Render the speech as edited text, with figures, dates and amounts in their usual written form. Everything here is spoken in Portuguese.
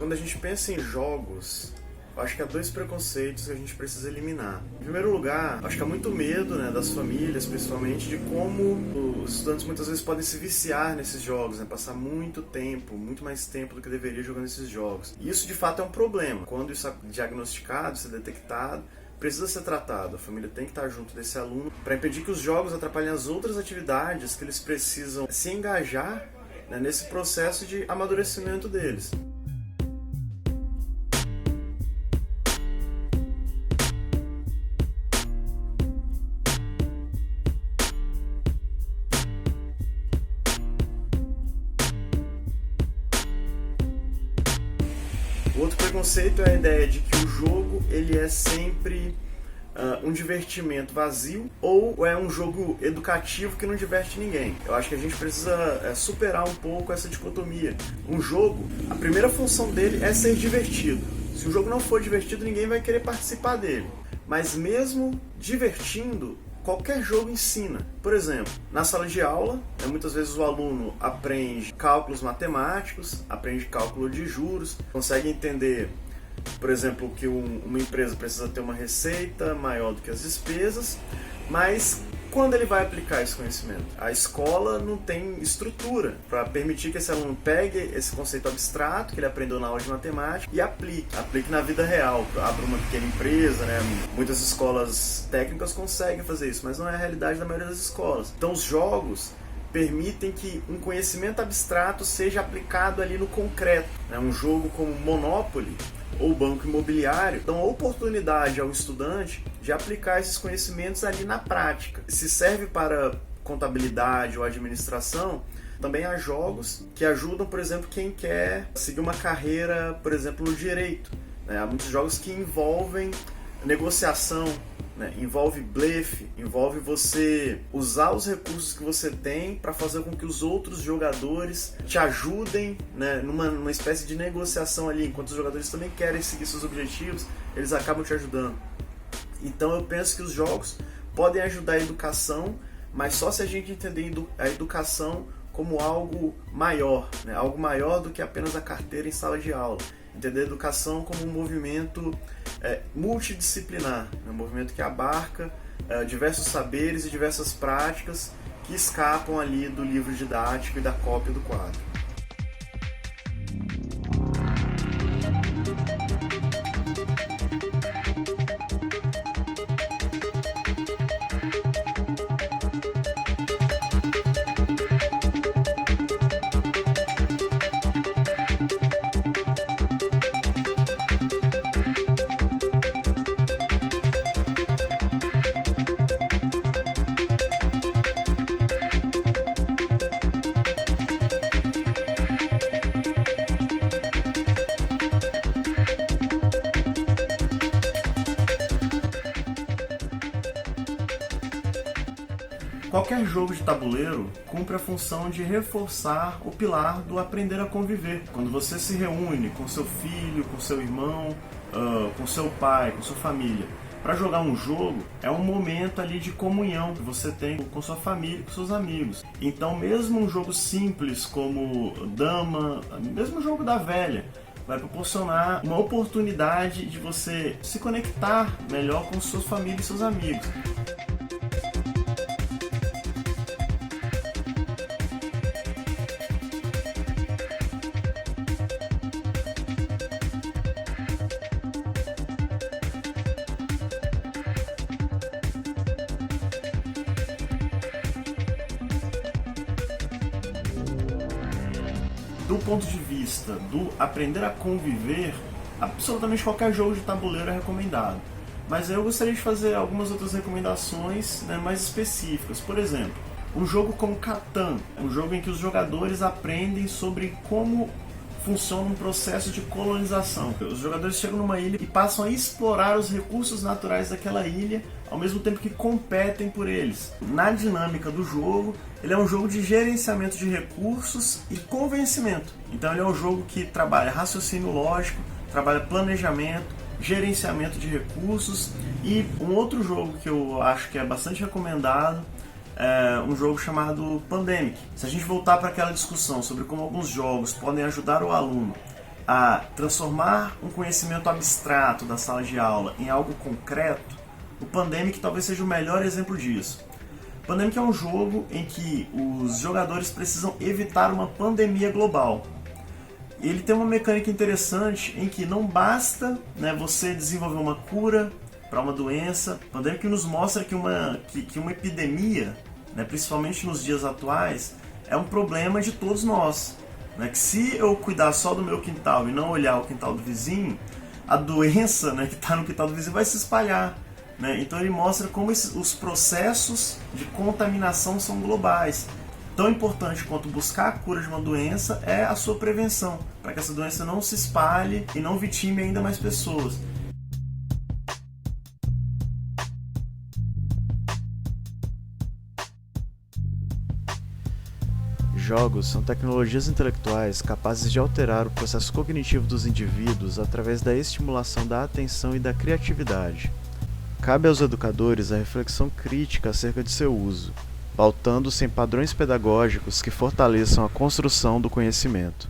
Quando a gente pensa em jogos, eu acho que há dois preconceitos que a gente precisa eliminar. Em primeiro lugar, acho que há muito medo, das famílias, principalmente, de como os estudantes muitas vezes podem se viciar nesses jogos, passar muito tempo, muito mais tempo do que deveria jogando esses jogos. E isso, de fato, é um problema. Quando isso é diagnosticado, isso é detectado, precisa ser tratado. A família tem que estar junto desse aluno para impedir que os jogos atrapalhem as outras atividades que eles precisam se engajar, nesse processo de amadurecimento deles. O outro preconceito é a ideia de que o jogo ele é sempre um divertimento vazio ou é um jogo educativo que não diverte ninguém. Eu acho que a gente precisa superar um pouco essa dicotomia. Um jogo, a primeira função dele é ser divertido. Se o jogo não for divertido, ninguém vai querer participar dele. Mas mesmo divertindo, qualquer jogo ensina. Por exemplo, na sala de aula, muitas vezes o aluno aprende cálculos matemáticos, aprende cálculo de juros, consegue entender, por exemplo, que uma empresa precisa ter uma receita maior do que as despesas, mas quando ele vai aplicar esse conhecimento? A escola não tem estrutura para permitir que esse aluno pegue esse conceito abstrato que ele aprendeu na aula de matemática e aplique na vida real, abra uma pequena empresa, Muitas escolas técnicas conseguem fazer isso, mas não é a realidade da maioria das escolas. Então os jogos permitem que um conhecimento abstrato seja aplicado ali no concreto. Um jogo como Monopoly ou Banco Imobiliário dão a oportunidade ao estudante de aplicar esses conhecimentos ali na prática. Se serve para contabilidade ou administração, também há jogos que ajudam, por exemplo, quem quer seguir uma carreira, por exemplo, no direito. Há muitos jogos que envolvem negociação, envolve blefe, envolve você usar os recursos que você tem para fazer com que os outros jogadores te ajudem, numa espécie de negociação ali. Enquanto os jogadores também querem seguir seus objetivos, eles acabam te ajudando. Então eu penso que os jogos podem ajudar a educação, mas só se a gente entender a educação como algo maior, algo maior do que apenas a carteira em sala de aula. Entender a educação como um movimento multidisciplinar, um movimento que abarca diversos saberes e diversas práticas que escapam ali do livro didático e da cópia do quadro. Qualquer jogo de tabuleiro cumpre a função de reforçar o pilar do aprender a conviver. Quando você se reúne com seu filho, com seu irmão, com seu pai, com sua família, para jogar um jogo, é um momento ali de comunhão que você tem com sua família, com seus amigos. Então, mesmo um jogo simples como dama, mesmo o jogo da velha, vai proporcionar uma oportunidade de você se conectar melhor com sua família e seus amigos. Do ponto de vista do aprender a conviver, absolutamente qualquer jogo de tabuleiro é recomendado. Mas eu gostaria de fazer algumas outras recomendações mais específicas. Por exemplo, um jogo como Catan, um jogo em que os jogadores aprendem sobre como funciona um processo de colonização. Os jogadores chegam numa ilha e passam a explorar os recursos naturais daquela ilha, ao mesmo tempo que competem por eles. Na dinâmica do jogo, ele é um jogo de gerenciamento de recursos e convencimento. Então ele é um jogo que trabalha raciocínio lógico, trabalha planejamento, gerenciamento de recursos. E um outro jogo que eu acho que é bastante recomendado é um jogo chamado Pandemic. Se a gente voltar para aquela discussão sobre como alguns jogos podem ajudar o aluno a transformar um conhecimento abstrato da sala de aula em algo concreto, o Pandemic talvez seja o melhor exemplo disso. O Pandemic é um jogo em que os jogadores precisam evitar uma pandemia global. Ele tem uma mecânica interessante em que não basta, né, você desenvolver uma cura para uma doença. O Pandemic nos mostra que uma epidemia, né, principalmente nos dias atuais, é um problema de todos nós. Né, que se eu cuidar só do meu quintal e não olhar o quintal do vizinho, a doença, né, que está no quintal do vizinho vai se espalhar. Né? Então ele mostra como os processos de contaminação são globais. Tão importante quanto buscar a cura de uma doença é a sua prevenção, para que essa doença não se espalhe e não vitime ainda mais pessoas. Jogos são tecnologias intelectuais capazes de alterar o processo cognitivo dos indivíduos através da estimulação da atenção e da criatividade. Cabe aos educadores a reflexão crítica acerca de seu uso, pautando-se em padrões pedagógicos que fortaleçam a construção do conhecimento.